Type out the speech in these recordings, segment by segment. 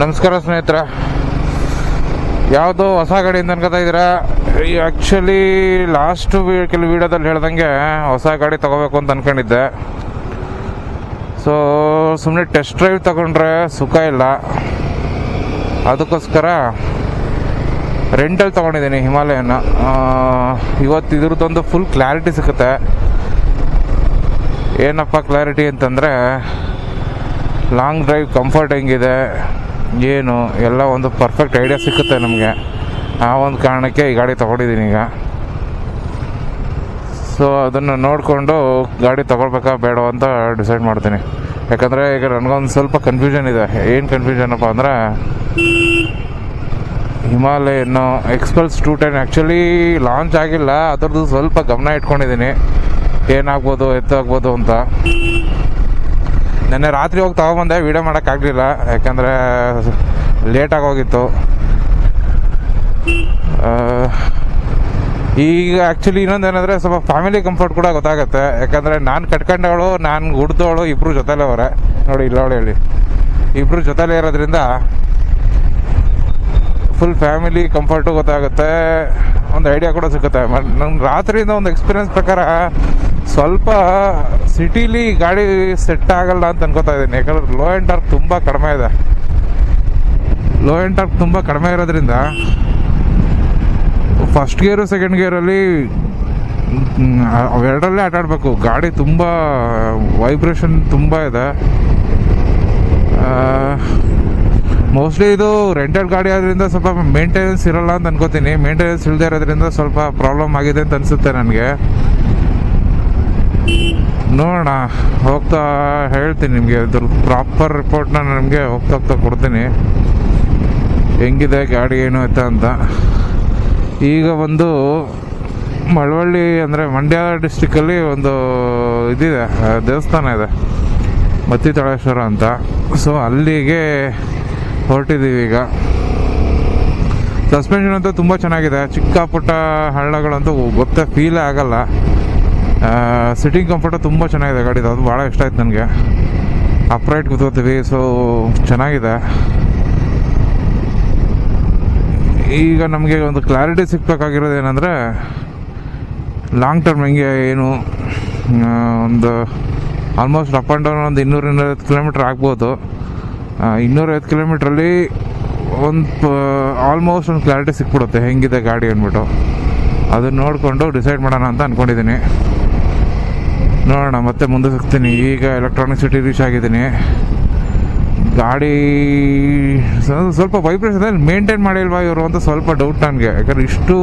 ನಮಸ್ಕಾರ ಸ್ನೇಹಿತರೆ. ಯಾವುದೋ ಹೊಸ ಗಾಡಿಯಿಂದ ಅನ್ಕೋತಾ ಇದ್ದೀರಾ? ಆ್ಯಕ್ಚುಲಿ ಲಾಸ್ಟ್ ಕೆಲವು ವೀಡಿಯೋದಲ್ಲಿ ಹೇಳ್ದಂಗೆ ಹೊಸ ಗಾಡಿ ತೊಗೋಬೇಕು ಅಂತ ಅಂದ್ಕೊಂಡಿದ್ದೆ. ಸೊ ಸುಮ್ಮನೆ ಟೆಸ್ಟ್ ಡ್ರೈವ್ ತಗೊಂಡ್ರೆ ಸುಖ ಇಲ್ಲ, ಅದಕ್ಕೋಸ್ಕರ ರೆಂಟಲ್ಲಿ ತೊಗೊಂಡಿದ್ದೀನಿ ಹಿಮಾಲಯನ. ಇವತ್ತು ಇದ್ರದ್ದೊಂದು ಫುಲ್ ಕ್ಲಾರಿಟಿ ಸಿಗುತ್ತೆ. ಏನಪ್ಪ ಕ್ಲಾರಿಟಿ ಅಂತಂದರೆ, ಲಾಂಗ್ ಡ್ರೈವ್ ಕಂಫರ್ಟ್ ಹೆಂಗಿದೆ ಏನು ಎಲ್ಲ ಒಂದು ಪರ್ಫೆಕ್ಟ್ ಐಡಿಯಾ ಸಿಗುತ್ತೆ ನಮಗೆ. ಆ ಒಂದು ಕಾರಣಕ್ಕೆ ಈ ಗಾಡಿ ತೊಗೊಂಡಿದ್ದೀನಿ ಈಗ. ಸೊ ಅದನ್ನು ನೋಡಿಕೊಂಡು ಗಾಡಿ ತೊಗೊಳ್ಬೇಕಾ ಬೇಡ ಅಂತ ಡಿಸೈಡ್ ಮಾಡ್ತೀನಿ. ಯಾಕಂದರೆ ಈಗ ನನಗೊಂದು ಸ್ವಲ್ಪ ಕನ್ಫ್ಯೂಷನ್ ಇದೆ. ಏನು ಕನ್ಫ್ಯೂಷನಪ್ಪ ಅಂದರೆ, ಹಿಮಾಲಯನ್ ಎಕ್ಸ್ಪಲ್ಸ್ 210 ಆ್ಯಕ್ಚುಲಿ ಲಾಂಚ್ ಆಗಿಲ್ಲ, ಅದರದ್ದು ಸ್ವಲ್ಪ ಗಮನ ಇಟ್ಕೊಂಡಿದ್ದೀನಿ ಏನಾಗ್ಬೋದು ಎತ್ತಾಗ್ಬೋದು ಅಂತ. ನೆನ್ನೆ ರಾತ್ರಿ ಹೋಗಿ ತೊಗೊಬಂದೆ, ವೀಡಿಯೋ ಮಾಡೋಕ್ಕಾಗಲಿಲ್ಲ ಯಾಕಂದರೆ ಲೇಟಾಗಿ ಹೋಗಿತ್ತು. ಈಗ ಆ್ಯಕ್ಚುಲಿ ಇನ್ನೊಂದೇನೆಂದರೆ, ಸ್ವಲ್ಪ ಫ್ಯಾಮಿಲಿ ಕಂಫರ್ಟ್ ಕೂಡ ಗೊತ್ತಾಗುತ್ತೆ. ಯಾಕಂದರೆ ನಾನು ಕಟ್ಕೊಂಡವಳು, ನಾನು ಹುಡ್ದವಳು ಇಬ್ಬರು ಜೊತೆಲೇ ಅವರೆ ನೋಡಿ, ಇಲ್ಲವಳು ಹೇಳಿ ಇಬ್ಬರು ಜೊತೆಲೇ ಇರೋದ್ರಿಂದ ಫುಲ್ ಫ್ಯಾಮಿಲಿ ಕಂಫರ್ಟು ಗೊತ್ತಾಗುತ್ತೆ, ಒಂದು ಐಡಿಯಾ ಕೂಡ ಸಿಗುತ್ತೆ. ನನ್ನ ರಾತ್ರಿಯಿಂದ ಒಂದು ಎಕ್ಸ್ಪೀರಿಯನ್ಸ್ ಪ್ರಕಾರ ಸ್ವಲ್ಪ ಸಿಟಿಲಿ ಗಾಡಿ ಸೆಟ್ ಆಗಲ್ಲ ಅಂತ ಅನ್ಕೋತಾ ಇದ್ದೀನಿ. ಯಾಕಂದ್ರೆ ಲೋ ಆ್ಯಂಡ್ ಟಾರ್ಕ್ ತುಂಬ ಕಡಿಮೆ ಇದೆ. ಲೋ ಆ್ಯಂಡ್ ಟಾರ್ಕ್ ತುಂಬ ಕಡಿಮೆ ಇರೋದ್ರಿಂದ ಫಸ್ಟ್ ಗೇರು ಸೆಕೆಂಡ್ ಗೇರಲ್ಲಿ ಅವೆರಡರಲ್ಲೇ ಆಟಾಡಬೇಕು. ಗಾಡಿ ತುಂಬ ವೈಬ್ರೇಷನ್ ತುಂಬ ಇದೆ. ಮೋಸ್ಟ್ಲಿ ಇದು ರೆಂಟೆಡ್ ಗಾಡಿ ಆದ್ರಿಂದ ಸ್ವಲ್ಪ ಮೇಂಟೆನೆನ್ಸ್ ಇರೋಲ್ಲ ಅಂತ ಅನ್ಕೋತೀನಿ. ಮೇಂಟೆನೆನ್ಸ್ ಇಲ್ಲದೆ ಇರೋದ್ರಿಂದ ಸ್ವಲ್ಪ ಪ್ರಾಬ್ಲಮ್ ಆಗಿದೆ ಅಂತ ಅನಿಸುತ್ತೆ ನನಗೆ. ನೋಡೋಣ, ಹೋಗ್ತಾ ಹೇಳ್ತೀನಿ ನಿಮಗೆ. ಇದ್ರ ಪ್ರಾಪರ್ ರಿಪೋರ್ಟ್ನ ನಿಮಗೆ ಹೋಗ್ತಾ ಕೊಡ್ತೀನಿ, ಹೆಂಗಿದೆ ಗಾಡಿ ಏನು ಆಯ್ತಾ ಅಂತ. ಈಗ ಒಂದು ಮಳವಳ್ಳಿ ಅಂದರೆ ಮಂಡ್ಯ ಡಿಸ್ಟಿಕಲ್ಲಿ ಒಂದು ಇದಿದೆ, ದೇವಸ್ಥಾನ ಇದೆ, ಮತ್ತಿತಳೇಶ್ವರ ಅಂತ. ಸೊ ಅಲ್ಲಿಗೆ ಹೊರಟಿದ್ದೀವಿ ಈಗ. ಸಸ್ಪೆನ್ಷನ್ ಅಂತೂ ತುಂಬ ಚೆನ್ನಾಗಿದೆ. ಚಿಕ್ಕ ಪುಟ್ಟ ಹಳ್ಳಗಳಂತೂ ಗೊತ್ತೇ ಫೀಲೇ ಆಗಲ್ಲ. ಸಿಟ್ಟಿಂಗ್ ಕಂಫರ್ಟು ತುಂಬ ಚೆನ್ನಾಗಿದೆ ಗಾಡಿದು, ಅದು ಭಾಳ ಇಷ್ಟ ಆಯ್ತು ನನಗೆ. ಅಪ್ರೈಟ್ ಕೂತ್ಕೋತೀವಿ, ಸೊ ಚೆನ್ನಾಗಿದೆ. ಈಗ ನಮಗೆ ಒಂದು ಕ್ಲಾರಿಟಿ ಸಿಗಬೇಕಾಗಿರೋದು ಏನಂದರೆ, ಲಾಂಗ್ ಟರ್ಮ್ ಹೆಂಗೆ ಏನು, ಒಂದು ಆಲ್ಮೋಸ್ಟ್ ಅಪ್ ಆ್ಯಂಡ್ ಡೌನ್ ಒಂದು 200-250 ಕಿಲೋಮೀಟ್ರ್ ಆಗ್ಬೋದು. 250 ಕಿಲೋಮೀಟ್ರಲ್ಲಿ ಒಂದು ಆಲ್ಮೋಸ್ಟ್ ಒಂದು ಕ್ಲಾರಿಟಿ ಸಿಕ್ಬಿಡುತ್ತೆ ಹೆಂಗಿದೆ ಗಾಡಿ ಅಂದ್ಬಿಟ್ಟು. ಅದನ್ನು ನೋಡಿಕೊಂಡು ಡಿಸೈಡ್ ಮಾಡೋಣ ಅಂತ ಅಂದ್ಕೊಂಡಿದ್ದೀನಿ. ನೋಡೋಣ, ಮತ್ತೆ ಮುಂದೆ ಸಿಗ್ತೀನಿ. ಈಗ ಎಲೆಕ್ಟ್ರಾನಿಕ್ ಸಿಟಿ ರೀಚ್ ಆಗಿದ್ದೀನಿ. ಗಾಡಿ ಸ್ವಲ್ಪ ವೈಬ್ರೇಷನ್ ಮೇಂಟೈನ್ ಮಾಡಿಲ್ವಾ ಇವರು ಅಂತ ಸ್ವಲ್ಪ ಡೌಟ್ ನನಗೆ. ಯಾಕಂದರೆ ಇಷ್ಟು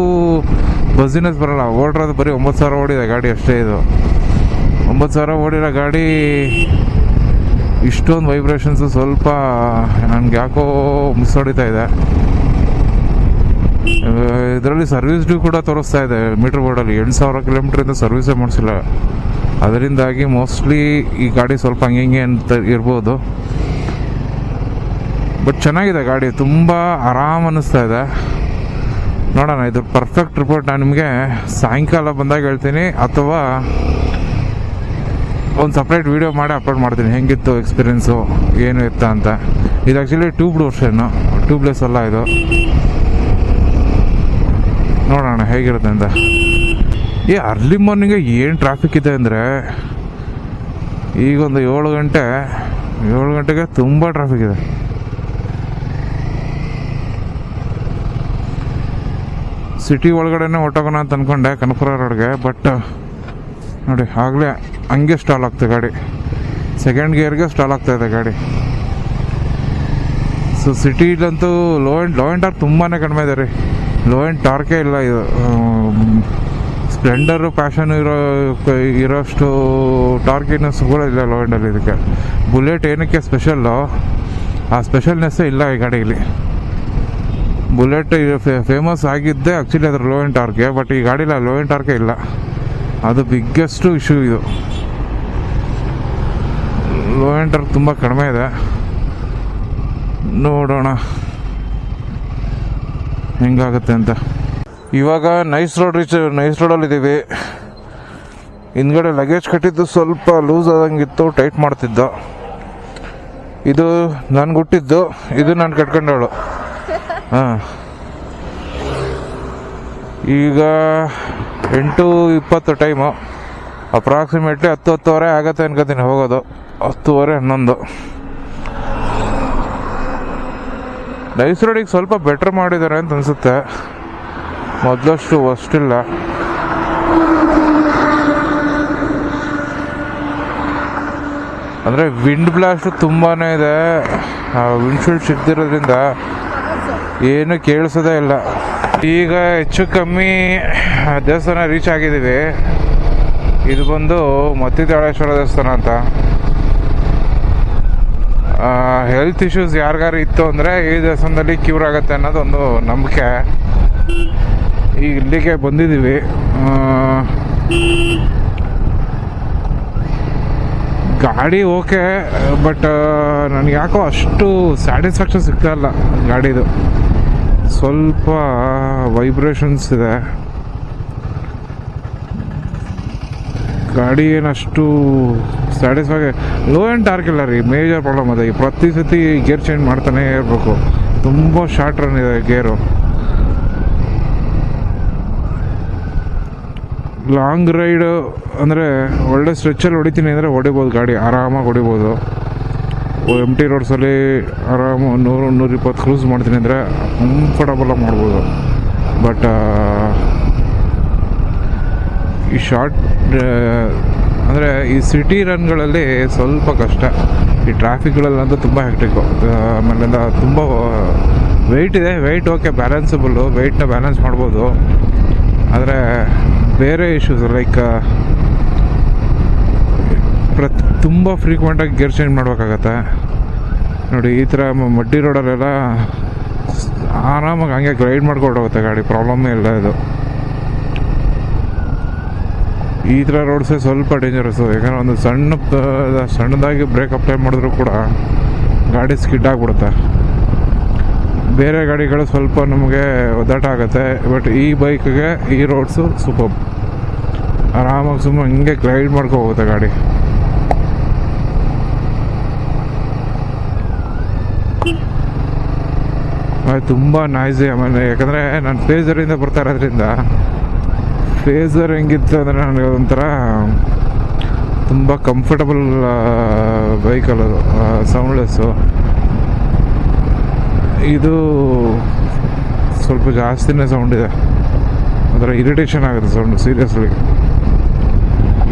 ಬಸ್ಸಿನೆಸ್ ಬರೋಲ್ಲ. ಓಡಿರೋದು ಬರೀ 9,000 ಓಡಿದೆ ಗಾಡಿ ಅಷ್ಟೇ. ಇದು 9,000 ಓಡಿರೋ ಗಾಡಿ, ಇಷ್ಟೊಂದು ವೈಬ್ರೇಷನ್ಸು ಸ್ವಲ್ಪ ನನಗೆ ಯಾಕೋ ಮಿಸ್ ಹೊಡಿತಾ ಇದೆ. ಇದರಲ್ಲಿ ಸರ್ವಿಸ್ ಡ್ಯೂ ಕೂಡ ತೋರಿಸ್ತಾ ಇದೆ ಮೀಟರ್ ಬೋರ್ಡಲ್ಲಿ. 8,000 ಕಿಲೋಮೀಟ್ರಿಂದ ಸರ್ವಿಸೇ ಮಾಡಿಸಿಲ್ಲ. ಅದರಿಂದಾಗಿ ಮೋಸ್ಟ್ಲಿ ಈ ಗಾಡಿ ಸ್ವಲ್ಪ ಹಂಗೆ ಅಂತ ಇರ್ಬೋದು. ಬಟ್ ಚೆನ್ನಾಗಿದೆ ಗಾಡಿ, ತುಂಬ ಆರಾಮ್ ಅನ್ನಿಸ್ತಾ ಇದೆ. ನೋಡೋಣ, ಇದು ಪರ್ಫೆಕ್ಟ್ ರಿಪೋರ್ಟ್ ನಾನು ನಿಮಗೆ ಸಾಯಂಕಾಲ ಬಂದಾಗ ಹೇಳ್ತೀನಿ, ಅಥವಾ ಒಂದು ಸಪ್ರೇಟ್ ವೀಡಿಯೋ ಮಾಡಿ ಅಪ್ಲೋಡ್ ಮಾಡ್ತೀನಿ ಹೆಂಗಿತ್ತು ಎಕ್ಸ್ಪೀರಿಯೆನ್ಸು ಏನು ಇತ್ತ ಅಂತ. ಇದು ಆ್ಯಕ್ಚುಲಿ ಟ್ಯೂಬ್ಡ್ ವರ್ಷನ್ನು, ಟ್ಯೂಬ್ಲೆಸ್ ಅಲ್ಲ ಇದು. ನೋಡೋಣ ಹೇಗಿರುತ್ತೆ ಅಂತ. ಅರ್ಲಿ ಮಾರ್ನಿಂಗೆ ಏನು ಟ್ರಾಫಿಕ್ ಇದೆ ಅಂದರೆ, ಈಗೊಂದು 7 ಗಂಟೆಗೆ ತುಂಬ ಟ್ರಾಫಿಕ್ ಇದೆ. ಸಿಟಿ ಒಳಗಡೆನೇ ಹೊಟ್ಟೋಗೋಣ ಅಂತ ಅಂದ್ಕೊಂಡೆ ಕನಕಪುರ ರೋಡ್ಗೆ. ಬಟ್ ನೋಡಿ, ಆಗಲೇ ಹಂಗೆ ಸ್ಟಾಲ್ ಆಗ್ತದೆ ಗಾಡಿ. ಸೆಕೆಂಡ್ ಗೇರ್ಗೆ ಸ್ಟಾಲ್ ಆಗ್ತಾಯಿದೆ ಗಾಡಿ. ಸೊ ಸಿಟಿಲಂತೂ ಲೋ ಆ್ಯಂಡ್ ಟಾರ್ಕ್ ತುಂಬಾ ಕಡಿಮೆ ಇದೆ ರೀ. ಲೋ ಆ್ಯಂಡ್ ಟಾರ್ಕೇ ಇಲ್ಲ ಇದು. ಸ್ಪ್ಲೆಂಡರು ಪ್ಯಾಷನ್ ಇರೋಷ್ಟು ಟಾರ್ಕಿನೆಸ್ ಕೂಡ ಇಲ್ಲ ಲೋ ಆ್ಯಂಡಲ್ಲಿ. ಇದಕ್ಕೆ ಬುಲೆಟ್ ಏನಕ್ಕೆ ಸ್ಪೆಷಲ್ಲು, ಆ ಸ್ಪೆಷಲ್ನೆಸ್ಸೇ ಇಲ್ಲ ಈ ಗಾಡಿಯಲ್ಲಿ. ಬುಲೆಟ್ ಫೇಮಸ್ ಆಗಿದ್ದೆ ಆ್ಯಕ್ಚುಲಿ ಅದ್ರ ಲೋ ಆ್ಯಂಡ್ ಟಾರ್ಕ್ಗೆ. ಬಟ್ ಈ ಗಾಡಿಲಿ ಲೋ ಆ್ಯಂಡ್ ಟಾರ್ಕೇ ಇಲ್ಲ. ಅದು ಬಿಗ್ಗೆಸ್ಟು ಇಶ್ಯೂ ಇದು. ಲೋ ಆ್ಯಂಡ್ ಟಾರ್ಕ್ ತುಂಬ ಕಡಿಮೆ ಇದೆ. ನೋಡೋಣ ಹೆಂಗಾಗುತ್ತೆ ಅಂತ. ಇವಾಗ ನೈಸ್ ರೋಡಲ್ಲಿದ್ದೀವಿ. ಹಿಂದ್ಗಡೆ ಲಗೇಜ್ ಕಟ್ಟಿದ್ದು ಸ್ವಲ್ಪ ಲೂಸ್ ಆದಂಗಿತ್ತು, ಟೈಟ್ ಮಾಡ್ತಿದ್ದ. ಇದು ನಾನು ಹುಟ್ಟಿದ್ದು, ಇದು ನಾನು ಕಟ್ಕೊಂಡವಳು. ಹಾಂ, ಈಗ 8:20 ಟೈಮು. ಅಪ್ರಾಕ್ಸಿಮೇಟ್ಲಿ 10-10:30 ಆಗತ್ತೆ ಅನ್ಕೋತೀನಿ ಹೋಗೋದು. 10:30 11. ನೈಸ್ ರೋಡಿಗೆ ಸ್ವಲ್ಪ ಬೆಟ್ರ್ ಮಾಡಿದ್ದಾರೆ ಅಂತ ಅನಿಸುತ್ತೆ, ಮೊದಲಷ್ಟು ಅಷ್ಟಿಲ್ಲ. ಅಂದರೆ ವಿಂಡ್ ಬ್ಲಾಸ್ಟ್ ತುಂಬಾ ಇದೆ. ವಿಂಡ್ಶೀಲ್ಡ್ ಸಿಗ್ದಿರೋದ್ರಿಂದ ಏನು ಕೇಳಿಸೋದೇ ಇಲ್ಲ. ಈಗ ಹೆಚ್ಚು ಕಮ್ಮಿ ದೇವಸ್ಥಾನ ರೀಚ್ ಆಗಿದ್ದೀವಿ. ಇದು ಬಂದು ಮತ್ತಿದಾಳೇಶ್ವರ ದೇವಸ್ಥಾನ ಅಂತ. ಹೆಲ್ತ್ ಇಶ್ಯೂಸ್ ಯಾರಿಗಾರು ಇತ್ತು ಅಂದರೆ ಈ ದೇವಸ್ಥಾನದಲ್ಲಿ ಕ್ಯೂರ್ ಆಗುತ್ತೆ ಅನ್ನೋದೊಂದು ನಂಬಿಕೆ. ಈಗ ಇಲ್ಲಿಗೆ ಬಂದಿದ್ದೀವಿ. ಗಾಡಿ ಓಕೆ, ಬಟ್ ನನಗೆ ಯಾಕೋ ಅಷ್ಟು ಸ್ಯಾಟಿಸ್ಫ್ಯಾಕ್ಷನ್ ಸಿಗ್ತಾ ಇಲ್ಲ ಗಾಡಿದು. ಸ್ವಲ್ಪ ವೈಬ್ರೇಷನ್ಸ್ ಇದೆ. ಗಾಡಿ ಏನಷ್ಟು ಸ್ಯಾಟಿಸ್ಫೈ. ಲೋ ಆ್ಯಂಡ್ ಟಾರ್ಕ್ ಇಲ್ಲ ರೀ, ಮೇಜರ್ ಪ್ರಾಬ್ಲಮ್ ಅದೇ. ಪ್ರತಿ ಸತಿ ಗೇರ್ ಚೇಂಜ್ ಮಾಡ್ತಾನೆ ಇರಬೇಕು. ತುಂಬ ಶಾರ್ಟ್ ರನ್ ಇದೆ ಗೇರು. ಲಾಂಗ್ ರೈಡ್ ಅಂದರೆ ಒಳ್ಳೆ ಸ್ಟ್ರೆಚ್ಚಲ್ಲಿ ಹೊಡಿತೀನಿ ಅಂದರೆ ಹೊಡಿಬೋದು, ಗಾಡಿ ಆರಾಮಾಗಿ ಹೊಡಿಬೋದು. MT ರೋಡ್ಸಲ್ಲಿ ಆರಾಮ 100-120 ಕ್ರೂಸ್ ಮಾಡ್ತೀನಿ ಅಂದರೆ ಕಂಫರ್ಟಬಲಾಗಿ ಮಾಡ್ಬೋದು. ಬಟ್ ಈ ಶಾರ್ಟ್ ಅಂದರೆ ಈ ಸಿಟಿ ರನ್ಗಳಲ್ಲಿ ಸ್ವಲ್ಪ ಕಷ್ಟ. ಈ ಟ್ರಾಫಿಕ್ಗಳಲ್ಲಂತೂ ತುಂಬ ಹೆಕ್ಟಿಕ್ಕು. ಆಮೇಲಿಂದ ತುಂಬ ವೆಯ್ಟ್ ಇದೆ. ವೆಯ್ಟ್ ಓಕೆ, ಬ್ಯಾಲೆನ್ಸಬಲ್ಲು, ವೆಯ್ಟ್ನ ಬ್ಯಾಲೆನ್ಸ್ ಮಾಡ್ಬೋದು. ಆದರೆ ಬೇರೆ ಇಶ್ಯೂಸ್ ಲೈಕ್ ತುಂಬ ಫ್ರೀಕ್ವೆಂಟಾಗಿ ಗೇರ್ ಚೇಂಜ್ ಮಾಡಬೇಕಾಗತ್ತೆ ನೋಡಿ. ಈ ಥರ ಮಡ್ಡಿ ರೋಡಲ್ಲೆಲ್ಲ ಆರಾಮಾಗಿ ಹಂಗೆ ಗ್ರೈಡ್ ಮಾಡ್ಕೊಂಡು ಹೋಗುತ್ತೆ ಗಾಡಿ, ಪ್ರಾಬ್ಲಮ್ಮೇ ಇಲ್ಲ ಇದು. ಈ ಥರ ರೋಡ್ಸೇ ಸ್ವಲ್ಪ ಡೇಂಜರಸ್ಸು. ಯಾಕಂದರೆ ಒಂದು ಸಣ್ಣದಾಗಿ ಬ್ರೇಕ್ ಅಪ್ಲೈ ಮಾಡಿದ್ರು ಕೂಡ ಗಾಡಿ ಸ್ಕಿಡ್ ಆಗಿಬಿಡುತ್ತೆ. ಬೇರೆ ಗಾಡಿಗಳು ಸ್ವಲ್ಪ ನಮಗೆ ಒದ್ದಾಟ ಆಗುತ್ತೆ. ಬಟ್ ಈ ಬೈಕ್ಗೆ ಈ ರೋಡ್ಸು ಸೂಪರ್. ಆರಾಮಾಗಿ ಸುಮ್ಮನೆ ಹಿಂಗೆ ಗ್ಲೈಡ್ ಮಾಡ್ಕೊ ಹೋಗುತ್ತೆ ಗಾಡಿ. ತುಂಬ ನಾಯ್ಸಿ. ಆಮೇಲೆ ಯಾಕಂದರೆ ನಾನು ಫೇಸರಿಂದ ಬರ್ತಾ ಇರೋದ್ರಿಂದ, ಫೇಸರ್ ಹೆಂಗಿತ್ತು ಅಂದರೆ ನನಗೆ ಒಂಥರ ತುಂಬ ಕಂಫರ್ಟಬಲ್ ಬೈಕಲ್ಲದು, ಸೌಂಡ್ಲೆಸ್ಸು. ಇದು ಸ್ವಲ್ಪ ಜಾಸ್ತಿನೇ ಸೌಂಡ್ ಇದೆ, ಒಂಥರ ಇರಿಟೇಷನ್ ಆಗುತ್ತೆ ಸೌಂಡು ಸೀರಿಯಸ್ಲಿ.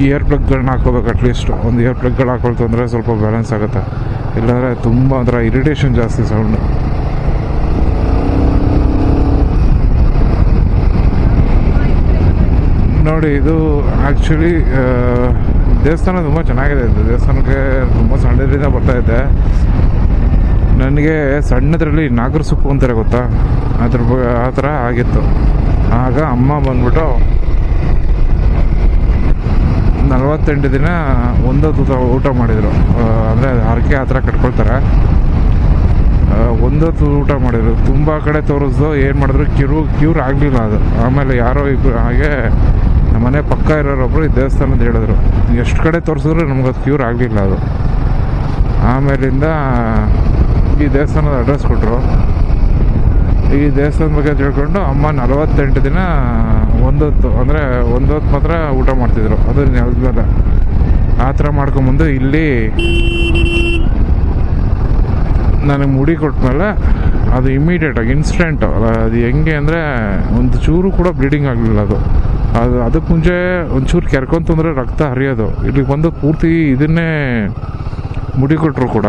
ಇಯರ್ ಪ್ಲಗ್ಗಳನ್ನ ಹಾಕೋಬೇಕು, ಅಟ್ಲೀಸ್ಟ್ ಒಂದು ಇಯರ್ ಪ್ಲಗ್ಗಳು ಹಾಕೊಳ್ತು ಅಂದರೆ ಸ್ವಲ್ಪ ಬ್ಯಾಲೆನ್ಸ್ ಆಗುತ್ತೆ. ಇಲ್ಲಾಂದರೆ ತುಂಬ ಒಂಥರ ಇರಿಟೇಷನ್ ಜಾಸ್ತಿ ಸೌಂಡು. ನೋಡಿ, ಇದು ಆ್ಯಕ್ಚುಲಿ ದೇವಸ್ಥಾನ ತುಂಬ ಚೆನ್ನಾಗಿದೆ. ಇದು ದೇವಸ್ಥಾನಕ್ಕೆ ತುಂಬ ಸಣ್ಣದ್ರಿಂದ ಬರ್ತಾಯಿದ್ದೆ. ನನಗೆ ಸಣ್ಣದ್ರಲ್ಲಿ ನಾಗರ ಸೊಪ್ಪು ಅಂತಾರೆ ಗೊತ್ತಾ, ಆ ಥರ ಆಗಿತ್ತು. ಆಗ ಅಮ್ಮ ಬಂದ್ಬಿಟ್ಟು 48 ದಿನ ಒಂದೊತ್ತು ಊಟ ಮಾಡಿದರು. ಅಂದರೆ ಹರಕೆ ಆ ಥರ ಕಟ್ಕೊಳ್ತಾರೆ. ಒಂದೊತ್ತು ಊಟ ಮಾಡಿದರು. ತುಂಬ ಕಡೆ ತೋರಿಸ್ದು, ಏನು ಮಾಡಿದ್ರು ಕ್ಯೂರ್ ಆಗಲಿಲ್ಲ ಅದು. ಆಮೇಲೆ ಯಾರೋ ಇಬ್ಬರು ಹಾಗೆ ನಮ್ಮ ಮನೆ ಪಕ್ಕ ಇರೋರೊಬ್ಬರು ಈ ದೇವಸ್ಥಾನದ ಹೇಳಿದ್ರು, ಎಷ್ಟು ಕಡೆ ತೋರಿಸಿದ್ರು ನಮಗದು ಕ್ಯೂರ್ ಆಗಲಿಲ್ಲ ಅದು. ಆಮೇಲಿಂದ ಈ ದೇವಸ್ಥಾನದ ಅಡ್ರೆಸ್ ಕೊಟ್ಟರು. ಈ ದೇವಸ್ಥಾನದ ಬಗ್ಗೆ ತಿಳ್ಕೊಂಡು ಅಮ್ಮ 48 ದಿನ ಒಂದೊತ್ತು, ಅಂದರೆ ಒಂದೊತ್ತು ಮಾತ್ರ ಊಟ ಮಾಡ್ತಿದ್ರು. ಅದು ನೆಲದ ಮೇಲೆ ಆ ಥರ ಮಾಡ್ಕೊಂಬಂದು ಇಲ್ಲಿ ನನಗೆ ಮುಡಿ ಕೊಟ್ಮೇಲೆ ಅದು ಇಮ್ಮಿಡಿಯೇಟಾಗಿ ಇನ್ಸ್ಟೆಂಟು. ಅದು ಹೆಂಗೆ ಅಂದರೆ ಒಂದು ಚೂರು ಕೂಡ ಬ್ಲೀಡಿಂಗ್ ಆಗಲಿಲ್ಲ ಅದು. ಅದಕ್ಕೆ ಮುಂಚೆ ಒಂಚೂರು ಕೆರ್ಕೊಂತಂದರೆ ರಕ್ತ ಹರಿಯೋದು. ಇಲ್ಲಿಗೆ ಬಂದು ಪೂರ್ತಿ ಇದನ್ನೇ ಮುಡಿ ಕೊಟ್ಟರು ಕೂಡ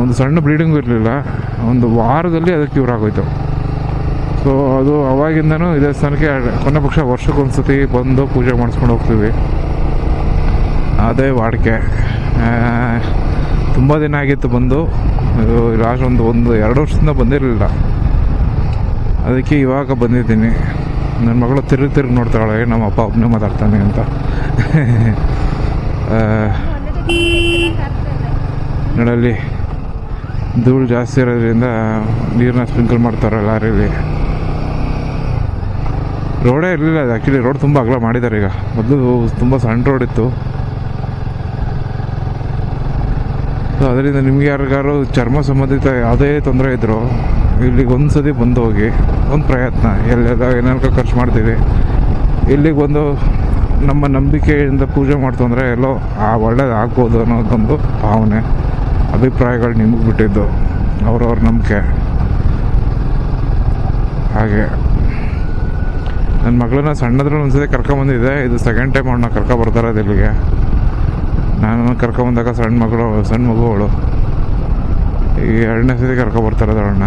ಒಂದು ಸಣ್ಣ ಬ್ಲೀಡಿಂಗು ಇರಲಿಲ್ಲ. ಒಂದು ವಾರದಲ್ಲಿ ಅದಕ್ಕೆ ಕ್ಯೂರ್ ಆಗೋಯ್ತು. ಸೊ ಅದು ಅವಾಗಿಂದನೂ ಇದೇ ಸ್ಥಾನಕ್ಕೆ ಕೊನೆ ಪಕ್ಷ ವರ್ಷಕ್ಕೊಂದ್ಸತಿ ಬಂದು ಪೂಜೆ ಮಾಡಿಸ್ಕೊಂಡು ಹೋಗ್ತೀವಿ. ಅದೇ ವಾಡಿಕೆ. ತುಂಬ ದಿನ ಆಗಿತ್ತು ಬಂದು. ಇದು ಲಾಸ್ಟ್ ಒಂದು 2 ವರ್ಷದಿಂದ ಬಂದಿರಲಿಲ್ಲ. ಅದಕ್ಕೆ ಇವಾಗ ಬಂದಿದ್ದೀನಿ. ನನ್ನ ಮಗಳು ತಿರುಗಿ ನೋಡ್ತಾಳೆ, ನಮ್ಮ ಅಪ್ಪ ಒಬ್ಬನೇ ಮಾತಾಡ್ತಾನೆ ಅಂತ. ನೋಡಲ್ಲಿ ಧೂಳು ಜಾಸ್ತಿ ಇರೋದ್ರಿಂದ ನೀರನ್ನ ಸ್ಪ್ರಿಂಕಲ್ ಮಾಡ್ತಾರೆ ಲಾರೀಲಿ. ರೋಡೇ ಇರಲಿಲ್ಲ ಅದು. ಆ್ಯಕ್ಚುಲಿ ರೋಡ್ ತುಂಬ ಅಗಲ ಮಾಡಿದ್ದಾರೆ ಈಗ. ಮೊದಲು ತುಂಬ ಸಣ್ಣ ರೋಡ್ ಇತ್ತು. ಸೊ ಅದರಿಂದ ನಿಮ್ಗೆ ಯಾರಿಗಾರು ಚರ್ಮ ಸಂಬಂಧಿತ ಯಾವುದೇ ತೊಂದರೆ ಇದ್ದರೂ ಇಲ್ಲಿಗೆ ಒಂದು ಸತಿ ಬಂದು ಹೋಗಿ ಒಂದು ಪ್ರಯತ್ನ. ಎಲ್ಲೆಲ್ಲ ಏನಾದ್ರು ಖರ್ಚು ಮಾಡ್ತೀವಿ, ಇಲ್ಲಿಗೆ ಬಂದು ನಮ್ಮ ನಂಬಿಕೆಯಿಂದ ಪೂಜೆ ಮಾಡ್ತಂದ್ರೆ ಎಲ್ಲೋ ಒಳ್ಳೇದು ಆಗ್ಬೋದು ಅನ್ನೋದೊಂದು ಭಾವನೆ, ಅಭಿಪ್ರಾಯಗಳು ನಿಮಗೆ ಬಿಟ್ಟಿದ್ದು, ಅವ್ರವ್ರ ನಂಬಿಕೆ. ಹಾಗೆ ನನ್ನ ಮಗಳನ್ನ ಸಣ್ಣದ್ರಲ್ಲಿ ಒಂದ್ಸತಿ ಕರ್ಕೊಂಬಂದಿದ್ದೆ, ಇದು ಸೆಕೆಂಡ್ ಟೈಮ್ ಅವಳನ್ನ ಕರ್ಕೊಬರ್ತಾರದು ಇಲ್ಲಿಗೆ. ನಾನು ಕರ್ಕೊಂಬಂದಾಗ ಸಣ್ಣ ಮಗು ಅವಳು, ಈ 2ನೇ ಸತಿ ಕರ್ಕೊಬರ್ತಾರದು ಅವಳನ್ನ.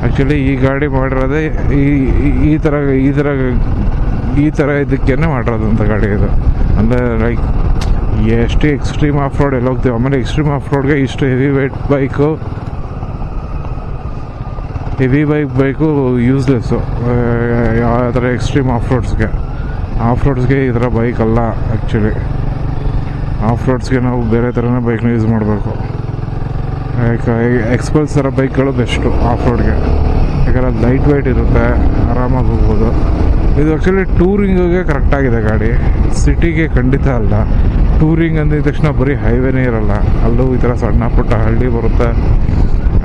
ಆ್ಯಕ್ಚುಲಿ ಈ ಗಾಡಿ ಮಾಡಿರೋದೇ ಈ ಥರ ಇದಕ್ಕೇನೆ ಮಾಡಿರೋದು ಅಂತ ಗಾಡಿ ಇದು. ಅಂದರೆ ಲೈಕ್ ಎಷ್ಟು ಎಕ್ಸ್ಟ್ರೀಮ್ ಆಫ್ ರೋಡ್ ಎಲ್ಲ ಹೋಗ್ತೀವಿ, ಆಮೇಲೆ ಎಕ್ಸ್ಟ್ರೀಮ್ ಆಫ್ ರೋಡ್ಗೆ ಇಷ್ಟು ಹೆವಿ ಬೈಕು ಯೂಸ್ಲೆಸ್ಸು. ಯಾವ ಥರ ಎಕ್ಸ್ಟ್ರೀಮ್ ಆಫ್ ರೋಡ್ಸ್ಗೆ ಈ ಥರ ಬೈಕ್ ಅಲ್ಲ. ಆ್ಯಕ್ಚುಲಿ ಆಫ್ ರೋಡ್ಸ್ಗೆ ನಾವು ಬೇರೆ ಥರನೇ ಬೈಕ್ನ ಯೂಸ್ ಮಾಡಬೇಕು. ಎಕ್ಸ್ಪಲ್ಸ್ ಥರ ಬೈಕ್ಗಳು ಬೆಸ್ಟು ಆಫ್ ರೋಡ್ಗೆ, ಯಾಕಂದರೆ ಅದು ಲೈಟ್ ವೆಯ್ಟ್ ಇರುತ್ತೆ, ಆರಾಮಾಗಿ ಹೋಗ್ಬೋದು. ಇದು ಆ್ಯಕ್ಚುಲಿ ಟೂರಿಂಗಿಗೆ ಕರೆಕ್ಟಾಗಿದೆ ಗಾಡಿ, ಸಿಟಿಗೆ ಖಂಡಿತ ಅಲ್ಲ. ಟೂರಿಂಗ್ ಅಂದಿದ ತಕ್ಷಣ ಬರೀ ಹೈವೇನೇ ಇರಲ್ಲ, ಅಲ್ಲೂ ಈ ಥರ ಸಣ್ಣ ಪುಟ್ಟ ಹಳ್ಳಿ ಬರುತ್ತೆ.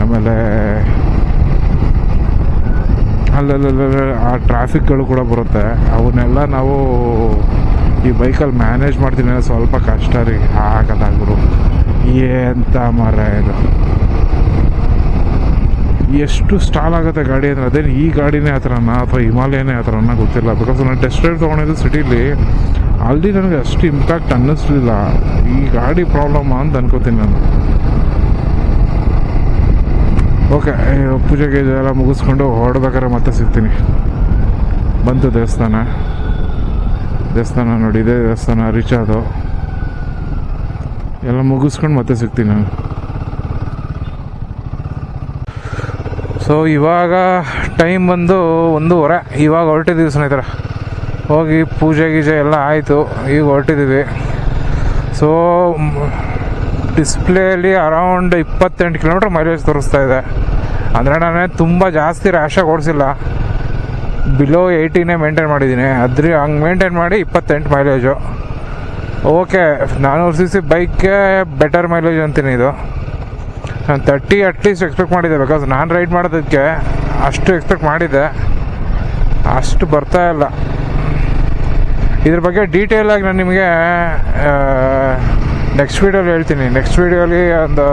ಆಮೇಲೆ ಅಲ್ಲೆಲ್ಲ ಆ ಟ್ರಾಫಿಕ್ಗಳು ಕೂಡ ಬರುತ್ತೆ. ಅವನ್ನೆಲ್ಲ ನಾವು ಈ ಬೈಕಲ್ಲಿ ಮ್ಯಾನೇಜ್ ಮಾಡ್ತೀನಿ ಅಂದರೆ ಸ್ವಲ್ಪ ಕಷ್ಟ ರೀ. ಆಗದಾಗ್ರು ಎಂತ ಮರ ಇದು, ಎಷ್ಟು ಸ್ಟಾಲ್ ಆಗುತ್ತೆ ಗಾಡಿ ಅಂದರೆ. ಅದೇನು ಈ ಗಾಡಿನೇ ಆ ಥರನ ಅಥವಾ ಹಿಮಾಲಯನೇ ಆ ಥರನ ಗೊತ್ತಿಲ್ಲ. ಬಿಕಾಸ್ ನಾನು ಟೆಸ್ಟ್ ಡ್ರೈವ್ ತೊಗೊಂಡಿದ್ದು ಸಿಟೀಲಿ, ಅಲ್ಲಿ ನನಗೆ ಅಷ್ಟು ಇಂಪ್ಯಾಕ್ಟ್ ಅನ್ನಿಸ್ಲಿಲ್ಲ. ಈ ಗಾಡಿ ಪ್ರಾಬ್ಲಮ್ ಅಂತ ಅನ್ಕೋತೀನಿ ನಾನು. ಓಕೆ, ಪೂಜೆಗೆ ಇದೆಲ್ಲ ಮುಗಿಸ್ಕೊಂಡು ಹೊರಡ್ಬೇಕಾದ್ರೆ ಮತ್ತೆ ಸಿಗ್ತೀನಿ. ಬಂತು ದೇವಸ್ಥಾನ ನೋಡಿ, ಇದೇ ದೇವಸ್ಥಾನ ರೀಚ್ ಆದೋ, ಎಲ್ಲ ಮುಗಿಸ್ಕೊಂಡು ಮತ್ತೆ ಸಿಗ್ತೀನಿ ನಾನು. ಸೊ ಇವಾಗ ಟೈಮ್ ಬಂದು 1:30. ಇವಾಗ ಹೊರಟಿದ್ದೀವಿ ಸ್ನೇಹಿತರೆ. ಹೋಗಿ ಪೂಜೆ ಗೀಜೆ ಎಲ್ಲ ಆಯಿತು, ಈಗ ಹೊರಟಿದ್ದೀವಿ. ಸೊ ಡಿಸ್ಪ್ಲೇಯಲ್ಲಿ ಅರೌಂಡ್ 28 ಕಿಲೋಮೀಟ್ರ್ ಮೈಲೇಜ್ ತೋರಿಸ್ತಾ ಇದೆ. ಅಂದರೆ ನಾನೇ ತುಂಬ ಜಾಸ್ತಿ ರ್ಯಾಶಾಗಿ ಓಡಿಸಿಲ್ಲ, ಬಿಲೋ 80ನೇ ಮೇಂಟೈನ್ ಮಾಡಿದ್ದೀನಿ. ಹಂಗೆ ಮೇಂಟೈನ್ ಮಾಡಿ 28 ಮೈಲೇಜು. ಓಕೆ, 400cc ಬೈಕ್ಗೆ ಬೆಟರ್ ಮೈಲೇಜ್ ಅಂತೀನಿ ಇದು. ನಾನು 30 ಅಟ್ಲೀಸ್ಟ್ ಎಕ್ಸ್ಪೆಕ್ಟ್ ಮಾಡಿದ್ದೆ, ಬಿಕಾಸ್ ನಾನು ರೈಡ್ ಮಾಡೋದಕ್ಕೆ ಅಷ್ಟು ಎಕ್ಸ್ಪೆಕ್ಟ್ ಮಾಡಿದ್ದೆ, ಅಷ್ಟು ಬರ್ತಾ ಇಲ್ಲ. ಇದ್ರ ಬಗ್ಗೆ ಡೀಟೇಲಾಗಿ ನಾನು ನಿಮಗೆ ನೆಕ್ಸ್ಟ್ ವೀಡಿಯೋಲಿ ಹೇಳ್ತೀನಿ. ನೆಕ್ಸ್ಟ್ ವೀಡಿಯೋಲಿ ಒಂದು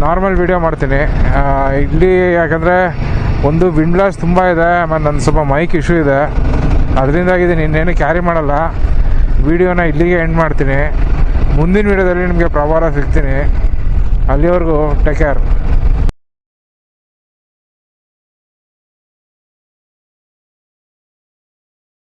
ನಾರ್ಮಲ್ ವೀಡಿಯೋ ಮಾಡ್ತೀನಿ ಇಲ್ಲಿ. ಯಾಕಂದರೆ ಒಂದು ವಿಂಡ್ ಬ್ಲಾಸ್ ತುಂಬ ಇದೆ, ಆಮೇಲೆ ನನ್ನ ಸ್ವಲ್ಪ ಮೈಕ್ ಇಶ್ಯೂ ಇದೆ, ಅದರಿಂದಾಗಿದ್ದೀನಿ. ಇನ್ನೇನು ಕ್ಯಾರಿ ಮಾಡಲ್ಲ. ವೀಡಿಯೋನ ಇಲ್ಲಿಗೆ ಎಂಡ್ ಮಾಡ್ತೀನಿ. ಮುಂದಿನ ವೀಡಿಯೋದಲ್ಲಿ ನಿಮಗೆ ಪ್ರಭಾರ ಸಿಗ್ತೀನಿ. ಅಲ್ಲಿವರೆಗೂ ಟೇಕ್ ಕೇರ್.